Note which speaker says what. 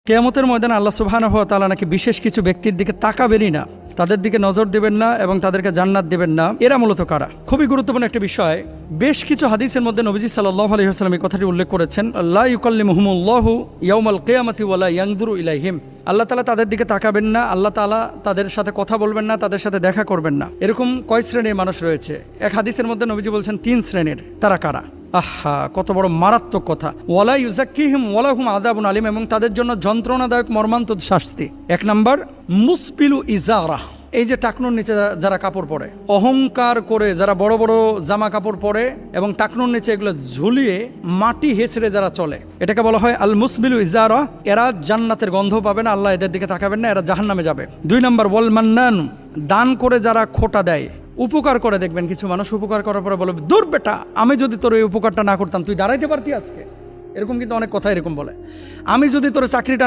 Speaker 1: কিয়ামতের ময়দানে আল্লাহ সুবহানাহু ওয়া তাআলা নাকি বিশেষ কিছু ব্যক্তির দিকে তাকাবেনই না, তাদের দিকে নজর দেবেন না এবং তাদেরকে জান্নাত দেবেন না। এরা মূলত কারা? খুবই গুরুত্বপূর্ণ একটা বিষয়। বেশ কিছু হাদিসের মধ্যে নবীজি সাল্লাল্লাহু আলাইহি ওয়াসাল্লাম এই কথাটি উল্লেখ করেছেন, লা ইউকাল্লিমুহুমুল্লাহু ইয়াউমাল কিয়ামাতি ওয়া লা ইয়ানজুরু ইলাইহিম। আল্লাহ তাআলা তাদের দিকে তাকাবেন না, আল্লাহ তাআলা তাদের সাথে কথা বলবেন না, তাদের সাথে দেখা করবেন না। এরকম কয় শ্রেণীর মানুষ রয়েছে? এক হাদিসের মধ্যে নবীজি বলছেন 3 শ্রেণীর। তারা কারা? আহা, কত বড় মারাত্মক কথা। ওয়ালা ইউজাক্কিহিম ওয়ালা হুম আযাবুন আলিম, এবং তাদের জন্য যন্ত্রণাদায়ক মর্মান্তিক শাস্তি। 1 নাম্বার মুসপিলু ইজারা, এই যে টাকনুর নিচে যারা কাপড় পরে, অহংকার করে যারা বড় বড় জামা কাপড় পরে এবং টাকনুর নিচে এগুলো ঝুলিয়ে মাটি হেসড়ে যারা চলে, এটাকে বলা হয় আল মুসবিলু ইজারা। এরা জান্নাতের গন্ধ পাবে না, আল্লাহ এদের দিকে তাকাবেন না, এরা জাহান্নামে যাবে। 2 নাম্বার ওয়াল মান্নান, দান করে যারা খোটা দেয়, উপকার করে। দেখবেন কিছু মানুষ উপকার করার পরে বলবে, দূর বেটা, আমি যদি তোর এই উপকারটা না করতাম তুই দাঁড়াইতে পারতি আজকে। এরকম কিন্তু অনেক কথা এরকম বলে, আমি যদি তোর চাকরিটা